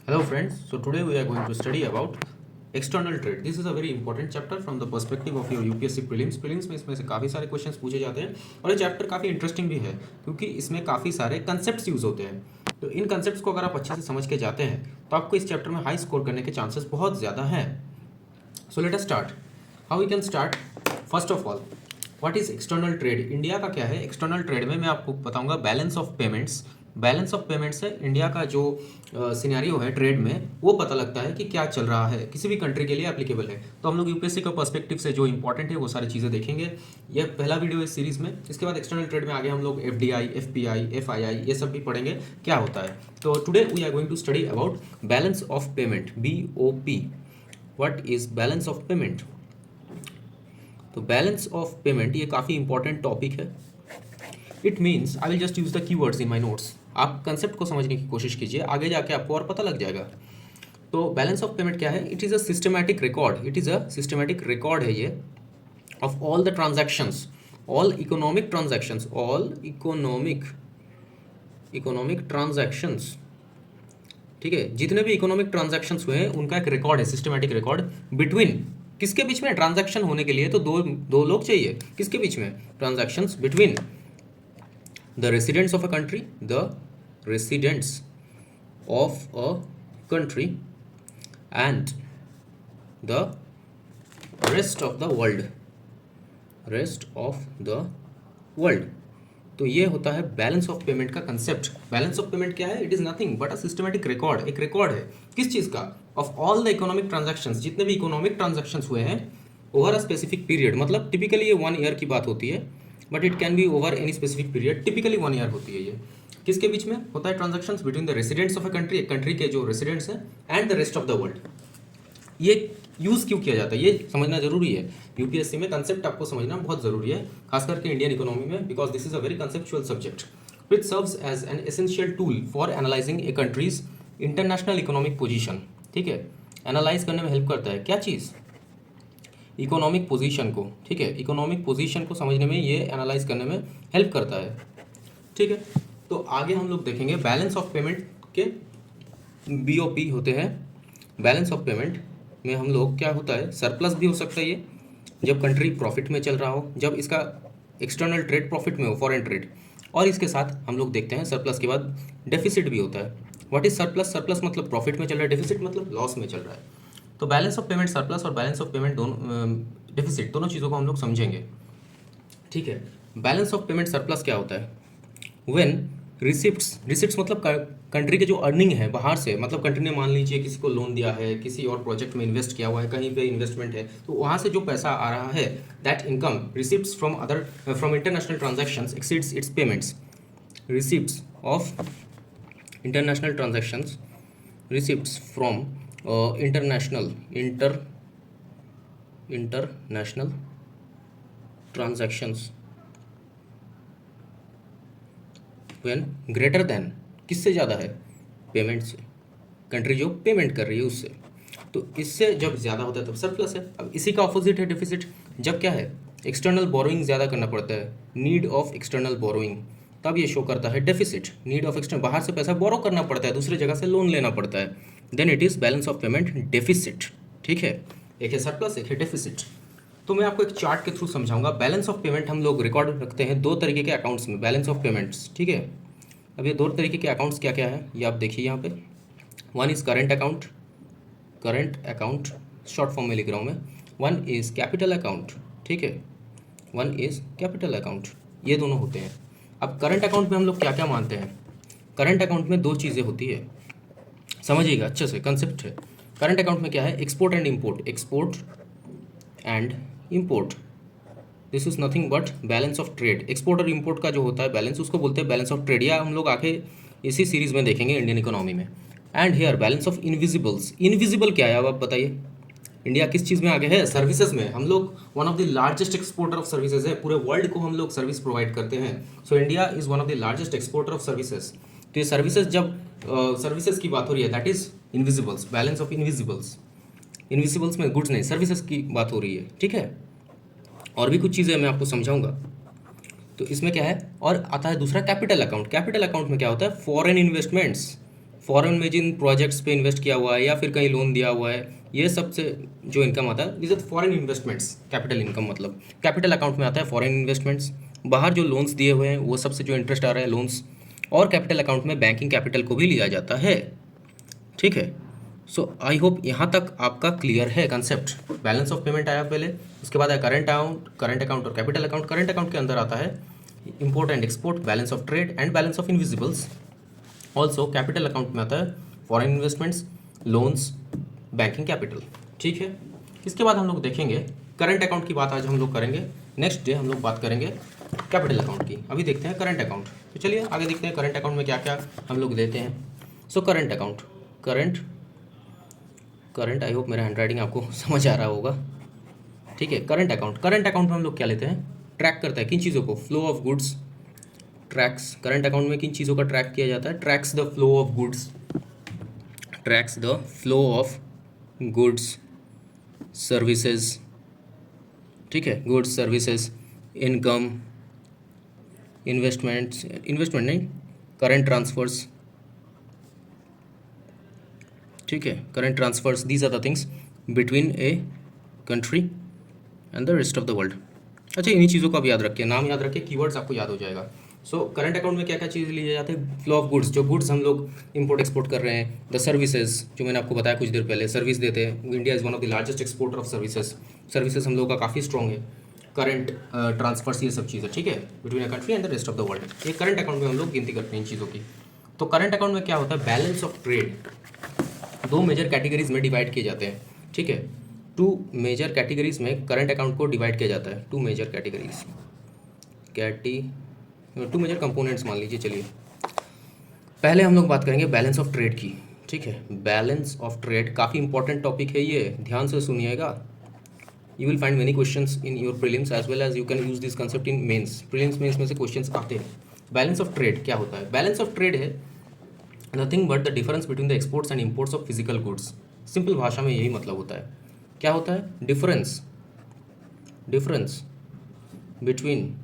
Hello friends, so today we are going to study about external trade. This is a very important chapter from the perspective of your UPSC prelims. Prelims में इसमें से काफ़ी सारे questions पूछे जाते हैं और ये चैप्टर काफ़ी इंटरेस्टिंग भी है क्योंकि इसमें काफ़ी सारे कंसेप्ट्स यूज़ होते हैं। तो इन कंसेप्ट्स को अगर आप अच्छे से समझ के जाते हैं तो आपको इस चैप्टर में हाई स्कोर करने के चांसेस बहुत ज़्यादा हैं। So let us start. How we can start? First of all, what is external trade? India का क्या है एक्सटर्नल ट्रेड में? मैं आपको बताऊंगा balance of payments. Balance of payments है इंडिया का जो सिनेरियो है ट्रेड में, वो पता लगता है कि क्या चल रहा है, किसी भी कंट्री के लिए एप्लीकेबल है। तो हम लोग यूपीएससी का पर्सपेक्टिव से जो इंपॉर्टेंट है वो सारी चीज़ें देखेंगे। यह पहला वीडियो इस सीरीज़ में। इसके बाद एक्सटर्नल ट्रेड में आगे हम लोग एफडीआई, एफपीआई, एफआईआई ये सब भी पढ़ेंगे क्या होता है। तो today we are going to study about balance of payment, BOP। What is balance of payment? तो बैलेंस ऑफ पेमेंट ये काफ़ी इंपॉर्टेंट टॉपिक है। It means I will just use the keywords in my notes. आप concept को समझने की कोशिश कीजिए, आगे जाके आपको और पता लग जाएगा। तो बैलेंस ऑफ पेमेंट क्या है? It is a systematic record. It is a systematic record है ये of all the transactions, all economic transactions, all economic transactions. ठीक है, जितने भी इकोनॉमिक ट्रांजैक्शंस हुए हैं उनका एक रिकॉर्ड है, सिस्टमैटिक रिकॉर्ड। बिटवीन किसके बीच में? ट्रांजैक्शन होने के लिए तो दो लोग चाहिए। किसके बीच में? Transactions between the residents of a country, the residents of a country and the rest of the world, rest of the world। तो ये होता है बैलेंस ऑफ पेमेंट का कंसेप्ट। बैलेंस ऑफ पेमेंट क्या है? It is nothing but a systematic record. एक record है किस चीज़ का? Of all the economic transactions, जितने भी इकोनॉमिक ट्रांजैक्शंस हुए हैं ओवर अ स्पेसिफिक पीरियड। मतलब टिपिकली ये 1 ईयर की बात होती है, but it can be over any specific period. Typically 1 year होती है ये। किसके बीच में होता है? Transactions between the residents of a country, एक कंट्री के जो रेसिडेंट्स हैं, and the rest of the world. ये यूज़ क्यों किया जाता है ये समझना जरूरी है। यूपीएससी में कंसेप्ट आपको समझना बहुत ज़रूरी है, खास करके इंडियन इकोनॉमी में, because this is a very conceptual subject which serves as an essential tool for analysing a country's international economic position. ठीक है, एनालाइज करने में हेल्प करता है क्या चीज़? इकोनॉमिक पोजीशन को। ठीक है, इकोनॉमिक पोजीशन को समझने में ये एनालाइज करने में हेल्प करता है। ठीक है, तो आगे हम लोग देखेंगे बैलेंस ऑफ पेमेंट के BOP होते हैं। बैलेंस ऑफ पेमेंट में हम लोग क्या होता है? सरप्लस भी हो सकता है ये, जब कंट्री प्रॉफिट में चल रहा हो, जब इसका एक्सटर्नल ट्रेड प्रॉफिट में हो, फॉरेन ट्रेड। और इसके साथ हम लोग देखते हैं सरप्लस के बाद डेफिसिट भी होता है। What is surplus? सरप्लस मतलब प्रॉफिट में चल रहा है, डेफिसिट मतलब लॉस में चल रहा है। तो बैलेंस ऑफ पेमेंट सरप्लस और बैलेंस ऑफ पेमेंट दोनों, डेफिसिट, दोनों चीज़ों को हम लोग समझेंगे। ठीक है, बैलेंस ऑफ पेमेंट सरप्लस क्या होता है? व्हेन रिसिप्ट्स मतलब कंट्री के जो अर्निंग है बाहर से, मतलब कंट्री ने मान लीजिए किसी को लोन दिया है, किसी और प्रोजेक्ट में इन्वेस्ट किया हुआ है, कहीं पे इन्वेस्टमेंट है, तो वहाँ से जो पैसा आ रहा है, that income receipts from international transactions exceeds its payments. Receipts of international transactions, receipts from international transactions when greater than, किससे ज़्यादा है? पेमेंट से, कंट्री जो पेमेंट कर रही है उससे। तो इससे जब ज़्यादा होता है तब सरप्लस है। अब इसी का ऑपोजिट है डेफिसिट। जब क्या है? एक्सटर्नल बोरोइंग ज़्यादा करना पड़ता है, नीड ऑफ एक्सटर्नल बोरोइंग, तब ये शो करता है डेफिसिट। नीड ऑफ एक्सटर्नल, बाहर से पैसा बोरो करना पड़ता है, दूसरी जगह से लोन लेना पड़ता है, then it is balance of payment deficit. ठीक है, एक है सरप्लस, एक है डेफिसिट। तो मैं आपको एक चार्ट के थ्रू समझाऊंगा। बैलेंस ऑफ पेमेंट हम लोग रिकॉर्ड रखते हैं 2 तरीके के अकाउंट्स में, बैलेंस ऑफ पेमेंट्स। ठीक है, अब ये 2 तरीके के अकाउंट्स क्या क्या है ये आप देखिए यहाँ पे। One is current account, short form में लिख रहा हूँ मैं। One is capital account. ठीक है, वन इज़ कैपिटल अकाउंट, ये दोनों होते हैं। अब करंट अकाउंट में हम लोग क्या क्या मानते हैं? करंट अकाउंट में 2 चीज़ें होती है, समझिएगा अच्छे से, कंसेप्ट है। करंट अकाउंट में क्या है? Export and import, export and import. This is nothing but balance of trade. Export और इम्पोर्ट का जो होता है बैलेंस, उसको बोलते हैं बैलेंस ऑफ ट्रेड, या हम लोग आके इसी सीरीज में देखेंगे इंडियन इकोनॉमी में। And here balance of invisibles. Invisible क्या है अब आप बताइए? इंडिया किस चीज़ में आगे है? सर्विसेज में। हम लोग one of the largest exporter of services है, पूरे वर्ल्ड को हम लोग सर्विस प्रोवाइड करते हैं। So India is one of the largest exporter of services. तो ये सर्विसेज, जब सर्विसेज की बात हो रही है, that is invisibles, balance of invisibles. Invisibles में गुड्स नहीं, सर्विसेज की बात हो रही है। ठीक है, और भी कुछ चीज़ें मैं आपको समझाऊंगा। तो इसमें क्या है? और आता है दूसरा कैपिटल अकाउंट। कैपिटल अकाउंट में क्या होता है? Foreign investments. फॉरेन में जिन प्रोजेक्ट्स पे इन्वेस्ट किया हुआ है या फिर कहीं लोन दिया हुआ है, ये सबसे जो इनकम आता है, this is foreign investments. Capital income मतलब कैपिटल अकाउंट में आता है फॉरेन इन्वेस्टमेंट्स, बाहर जो लोन्स दिए हुए हैं वो सबसे जो इंटरेस्ट आ रहा है लोन्स, और कैपिटल अकाउंट में बैंकिंग कैपिटल को भी लिया जाता है। ठीक है, सो आई होप यहाँ तक आपका क्लियर है कंसेप्ट। बैलेंस ऑफ पेमेंट आया पहले, उसके बाद है करंट अकाउंट और कैपिटल अकाउंट। करंट अकाउंट के अंदर आता है import and export, balance of trade and balance of invisibles. Also capital account में आता है foreign investments, loans, banking capital. ठीक है, इसके बाद हम लोग देखेंगे करंट अकाउंट की बात आज हम लोग करेंगे, नेक्स्ट डे हम लोग बात करेंगे कैपिटल अकाउंट की। अभी देखते हैं करंट अकाउंट। तो चलिए आगे देखते हैं करंट अकाउंट में क्या क्या हम लोग देते हैं। So current account, current I hope मेरा हैंड राइटिंग आपको समझ आ रहा होगा। ठीक है, करंट अकाउंट में हम लोग क्या लेते हैं, ट्रैक करता है किन चीज़ों को, flow of goods, tracks. Current account में किन चीज़ों का ट्रैक किया जाता है, tracks the flow of goods, tracks the flow of goods services. ठीक है, गुड्स सर्विसेज, इनकम, इन्वेस्टमेंट नहीं, करंट ट्रांसफर्स। ठीक है, current transfers, these are the things between a country and the rest of the world. अच्छा, इन्हीं चीज़ों को आप याद रखिए, नाम याद रखिए, कीवर्ड्स आपको याद हो जाएगा। सो करंट अकाउंट में क्या क्या चीज़ लिए जाते हैं, फ्लो ऑफ गुड्स, जो गुड्स हम लोग इंपोर्ट एक्सपोर्ट कर रहे हैं, द सर्विसेज, जो मैंने आपको बताया कुछ देर पहले, सर्विस देते हैं। India is one of the largest exporter of services, services हम लोग का काफ़ी स्ट्रॉग है। करंट ट्रांसफर्स, ये सब चीज़ें, ठीक है, between a country and the rest of the world. ये करंट अकाउंट में हम लोग गिनती करते हैं इन चीज़ों की। तो करंट अकाउंट में क्या होता है, बैलेंस ऑफ ट्रेड दो मेजर कैटेगरीज में डिवाइड किए जाते हैं। ठीक है, टू मेजर कैटेगरीज में करंट अकाउंट को डिवाइड किया जाता है, two major categories, two major components मान लीजिए। चलिए पहले हम लोग बात करेंगे बैलेंस ऑफ ट्रेड की। ठीक है, बैलेंस ऑफ ट्रेड काफ़ी इंपॉर्टेंट टॉपिक है, ये ध्यान से सुनिएगा। You will find many questions in your prelims as well as you can use this concept in mains. Prelims mains में से क्वेश्चंस आते हैं। बैलेंस ऑफ ट्रेड क्या होता है, बैलेंस ऑफ ट्रेड है nothing but the difference between the exports and imports of physical goods. Simple भाषा में यही मतलब होता है। क्या होता है, difference between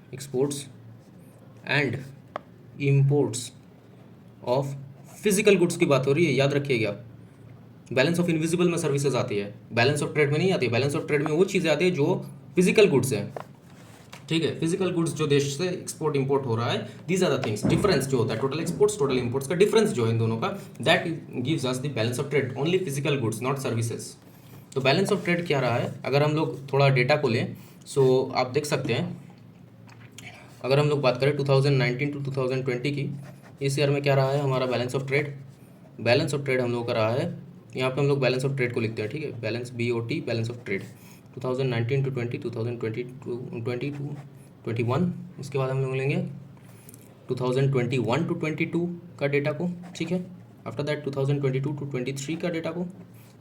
exports and imports of physical goods की बात हो रही है, याद रखिएगा। बैलेंस ऑफ इनविजिबल में सर्विसेज आती है, बैलेंस ऑफ ट्रेड में नहीं आती है। बैलेंस ऑफ ट्रेड में वो चीज़ें आती है जो फिजिकल गुड्स हैं। ठीक है, फिजिकल गुड्स जो देश से एक्सपोर्ट इंपोर्ट हो रहा है, these are the things. Difference जो होता है टोटल एक्सपोर्ट्स टोटल इंपोर्ट्स का डिफरेंस जो है इन दोनों का, that gives us the balance of trade, only physical goods not services. तो बैलेंस ऑफ ट्रेड क्या रहा है, अगर हम लोग थोड़ा डेटा को लें, सो आप देख सकते हैं, अगर हम लोग बात करें 2019 टू 2020 की, इस ईयर में क्या रहा है हमारा balance of trade. Balance of trade हम लोग का रहा है, यहाँ पे हम लोग बैलेंस ऑफ ट्रेड को लिखते हैं। ठीक है, balance BOT, balance of trade 2019 to 20, 2020 to 21। इसके बाद हम लोग लेंगे 2021 टू 22 का डेटा को। ठीक है, आफ्टर दैट 2022 टू 23 का डेटा को,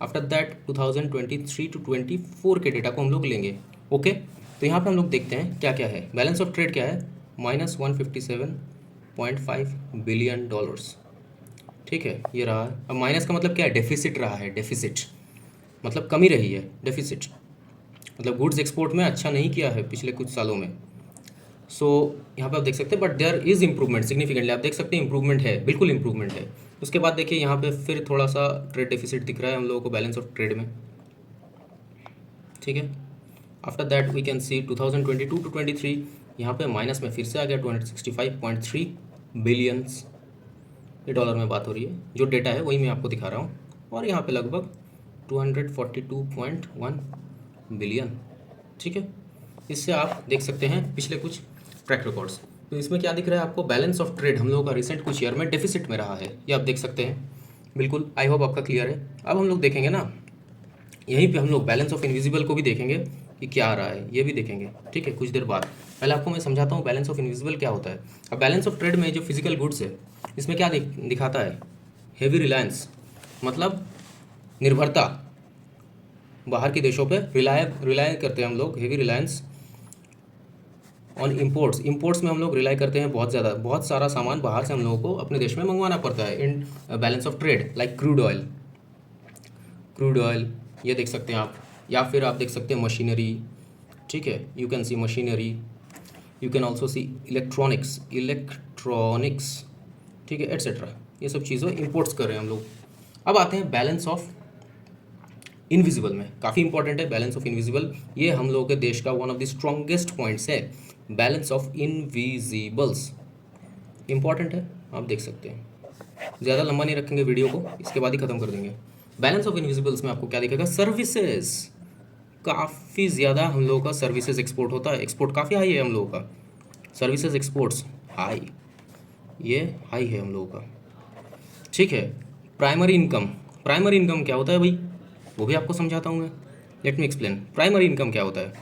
आफ्टर दैट 2023 टू 24 के डेटा को हम लोग लेंगे। ओके, तो यहाँ पे हम लोग देखते हैं क्या क्या है। बैलेंस ऑफ ट्रेड क्या है, -$157.5 बिलियन। ठीक है, ये रहा है। अब माइनस का मतलब क्या है, डेफिसिट रहा है। डेफिसिट मतलब कमी रही है, डेफिसिट मतलब गुड्स एक्सपोर्ट में अच्छा नहीं किया है पिछले कुछ सालों में। सो यहाँ पे आप देख सकते हैं, but there is improvement significantly, आप देख सकते हैं इम्प्रूवमेंट है, बिल्कुल इम्प्रूवमेंट है। उसके बाद देखिए यहाँ पे फिर थोड़ा सा ट्रेड डेफिसिट दिख रहा है हम लोगों को बैलेंस ऑफ ट्रेड में। ठीक है, after that we can see 2022 to 23, यहाँ पे माइनस में फिर से आ गया 265.3 बिलियंस। ये डॉलर में बात हो रही है, जो डेटा है वही मैं आपको दिखा रहा हूँ। और यहाँ पे लगभग 242.1 बिलियन। ठीक है, इससे आप देख सकते हैं पिछले कुछ ट्रैक रिकॉर्ड्स। तो इसमें क्या दिख रहा है आपको, बैलेंस ऑफ ट्रेड हम लोगों का रिसेंट कुछ ईयर में डेफिसिट में रहा है, ये आप देख सकते हैं। बिल्कुल, आई होप आपका क्लियर है। अब हम लोग देखेंगे ना, यहीं पे हम लोग बैलेंस ऑफ इनविजिबल को भी देखेंगे कि क्या आ रहा है, ये भी देखेंगे। ठीक है, कुछ देर बाद। पहले आपको मैं समझाता हूँ बैलेंस ऑफ इनविजिबल क्या होता है। अब बैलेंस ऑफ ट्रेड में जो फिजिकल गुड्स है, इसमें क्या दिखाता है, हेवी रिलायंस, मतलब निर्भरता, बाहर के देशों पे रिलाय करते हैं हम लोग, हेवी रिलायंस ऑन इंपोर्ट्स में हम लोग रिलाई करते हैं बहुत ज़्यादा, बहुत सारा सामान बाहर से हम लोगों को अपने देश में मंगवाना पड़ता है in balance of trade, like crude oil ये देख सकते हैं आप, या फिर आप देख सकते हैं मशीनरी। ठीक है, you can see machinery, you can also see electronics, ठीक है, एट्सेट्रा। ये सब चीज़ों इंपोर्ट्स कर रहे हैं हम लोग। अब आते हैं बैलेंस ऑफ इनविजिबल में, काफ़ी इंपॉर्टेंट है बैलेंस ऑफ इनविजिबल। ये हम लोगों के देश का one of the strongest points है, बैलेंस ऑफ इनविजिबल्स। इंपॉर्टेंट है, आप देख सकते हैं। ज़्यादा लंबा नहीं रखेंगे वीडियो को, इसके बाद ही ख़त्म कर देंगे। बैलेंस ऑफ इनविजिबल्स में आपको क्या दिखेगा, सर्विसेज। काफ़ी ज़्यादा हम लोगों का सर्विसेज एक्सपोर्ट होता है, एक्सपोर्ट काफ़ी हाई है हम लोगों का, सर्विसेज एक्सपोर्ट्स हाई, ये हाई है हम लोगों का, ठीक है। प्राइमरी इनकम, प्राइमरी इनकम क्या होता है भाई, वो भी आपको समझाता हूँ मैं। Let me explain primary income क्या होता है।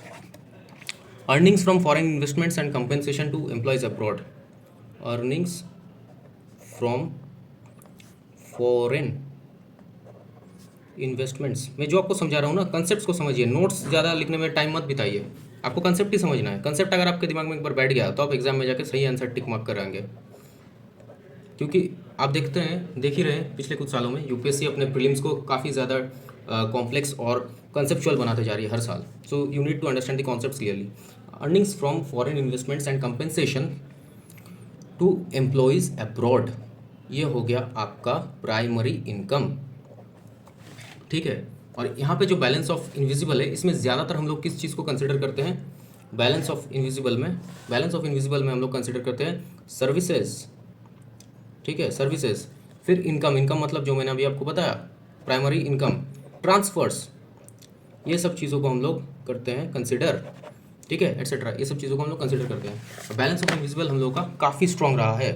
Earnings from foreign investments and compensation to employees abroad. Earnings from foreign investments, मैं जो आपको समझा रहा हूँ ना, कंसेप्ट को समझिए, नोट्स ज़्यादा लिखने में टाइम मत बिताइए, आपको कंसेप्ट ही समझना है। कंसेप्ट अगर आपके दिमाग में एक बार बैठ गया तो आप एग्जाम में जाके सही आंसर टिक मार्क कराएंगे। क्योंकि आप देखते हैं, देख ही रहे हैं पिछले कुछ सालों में यूपीएससी अपने प्रीलिम्स को काफ़ी ज़्यादा कॉम्प्लेक्स और कंसेप्चुअल बनाते जा रही है हर साल। So you need to understand the concepts clearly. Earnings from foreign investments and compensation to employees abroad, ये हो गया आपका प्राइमरी इनकम, ठीक है। और यहाँ पे जो बैलेंस ऑफ इनविजिबल है, इसमें ज़्यादातर हम लोग किस चीज़ को कंसिडर करते हैं, बैलेंस ऑफ इनविजिबल में, बैलेंस ऑफ इनविजिबल में हम लोग कंसिडर करते हैं सर्विसेज, ठीक है, सर्विसेज। फिर इनकम, इनकम मतलब जो मैंने अभी आपको बताया, प्राइमरी इनकम, ट्रांसफर्स, ये सब चीज़ों को हम लोग करते हैं कंसिडर, ठीक है, एट्सेट्रा, ये सब चीज़ों को हम लोग कंसिडर करते हैं। बैलेंस ऑफ इनविजिबल हम लोग का काफ़ी स्ट्रॉन्ग रहा है,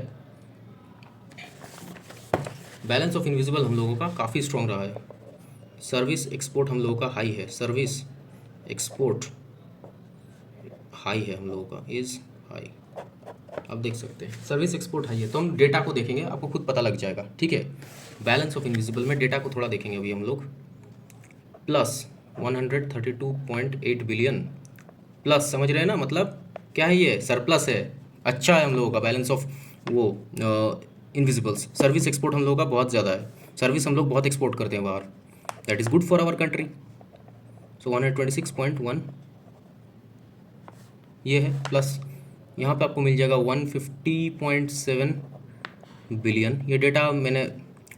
बैलेंस ऑफ इनविजिबल हम लोगों का काफ़ी स्ट्रॉन्ग रहा है। सर्विस एक्सपोर्ट हम लोगों का हाई है, सर्विस एक्सपोर्ट हाई है हम लोगों का, इज़ हाई, आप देख सकते हैं सर्विस एक्सपोर्ट हाई है। तो हम डेटा को देखेंगे, आपको खुद पता लग जाएगा, ठीक है। बैलेंस ऑफ इनविजिबल में डेटा को थोड़ा देखेंगे अभी हम लोग। प्लस 132.8 बिलियन, प्लस समझ रहे हैं ना, मतलब क्या है ये, सरप्लस है, अच्छा है हम लोगों का बैलेंस ऑफ वो इनविजिबल्स। सर्विस एक्सपोर्ट हम लोगों का बहुत ज़्यादा है, सर्विस हम लोग बहुत एक्सपोर्ट करते हैं बाहर, that is good for our country. So 126.1 ये है, प्लस यहाँ पे आपको मिल जाएगा 150.7 बिलियन। ये डेटा मैंने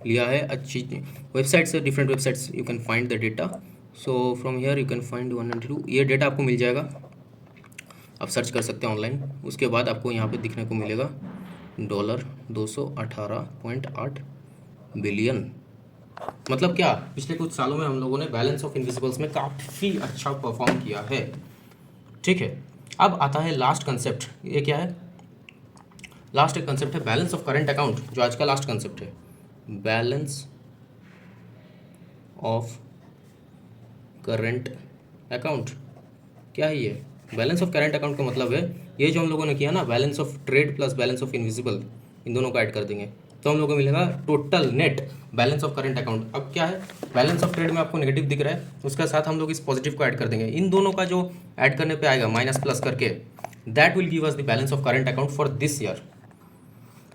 लिया है अच्छी वेबसाइट से, different websites you can find the data. So from here you can find 192, ये डेटा आपको मिल जाएगा, आप सर्च कर सकते हैं ऑनलाइन। उसके बाद आपको यहाँ पे दिखने को मिलेगा डॉलर 218.8 बिलियन। मतलब क्या, पिछले कुछ सालों में हम लोगों ने बैलेंस ऑफ इनविजिबल्स में काफ़ी अच्छा परफॉर्म किया है, ठीक है। अब आता है लास्ट कंसेप्ट, ये क्या है, लास्ट एक कंसेप्ट है बैलेंस ऑफ करंट अकाउंट, जो आज का लास्ट कंसेप्ट है। बैलेंस ऑफ करंट अकाउंट क्या है ये, बैलेंस ऑफ करंट अकाउंट का मतलब है ये जो हम लोगों ने किया ना, balance of trade plus balance of invisible, इन दोनों को ऐड कर देंगे तो हम लोगों को मिलेगा total net balance of current account. अब क्या है, बैलेंस ऑफ ट्रेड में आपको नेगेटिव दिख रहा है, उसके साथ हम लोग इस पॉजिटिव को ऐड कर देंगे, इन दोनों का जो ऐड करने पे आएगा माइनस प्लस करके, that will give us the balance of current account for this year.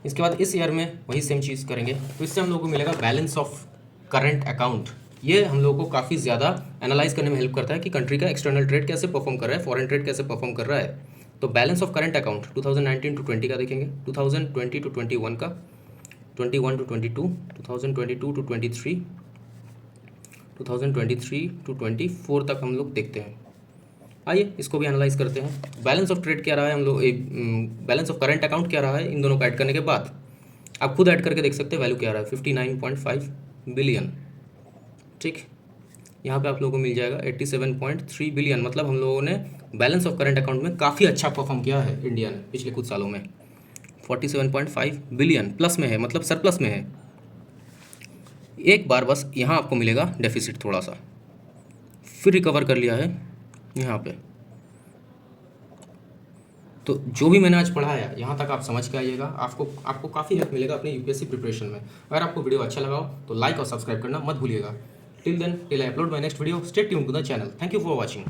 इसके बाद इस ईयर में वही सेम चीज़ करेंगे, तो इससे हम लोग को मिलेगा बैलेंस ऑफ करंट अकाउंट। ये हम लोग को काफ़ी ज़्यादा एनालाइज करने में हेल्प करता है कि कंट्री का एक्सटर्नल ट्रेड कैसे परफॉर्म कर रहा है, फॉरेन ट्रेड कैसे परफॉर्म कर रहा है। तो balance of current account 2019 to 20 का देखेंगे, 2020 टू 21 का, 21 टू 22, 2022 टू 23, 2023 टू 24 तक हम लोग देखते हैं। आइए इसको भी एनालाइज करते हैं। बैलेंस ऑफ ट्रेड क्या रहा है हम लोग, बैलेंस ऑफ करंट अकाउंट क्या रहा है इन दोनों को ऐड करने के बाद, आप खुद ऐड करके देख सकते हैं वैल्यू क्या रहा है, 59.5 बिलियन, ठीक। यहाँ पे आप लोगों को मिल जाएगा 87.3 बिलियन। मतलब हम लोगों ने बैलेंस ऑफ करंट अकाउंट में काफ़ी अच्छा परफॉर्म किया है इंडिया ने पिछले कुछ सालों में। 47.5 बिलियन प्लस में है, मतलब सरप्लस में है। एक बार बस यहाँ आपको मिलेगा डेफिसिट थोड़ा सा, फिर रिकवर कर लिया है यहाँ पे। तो जो भी मैंने आज पढ़ाया यहाँ तक आप समझ के आइएगा, आपको काफ़ी हेल्प मिलेगा अपने यूपीएससी प्रिपरेशन में। अगर आपको वीडियो अच्छा लगा हो तो लाइक और सब्सक्राइब करना मत भूलिएगा। Till then, till I upload my next video, stay tuned to the channel. Thank you for watching.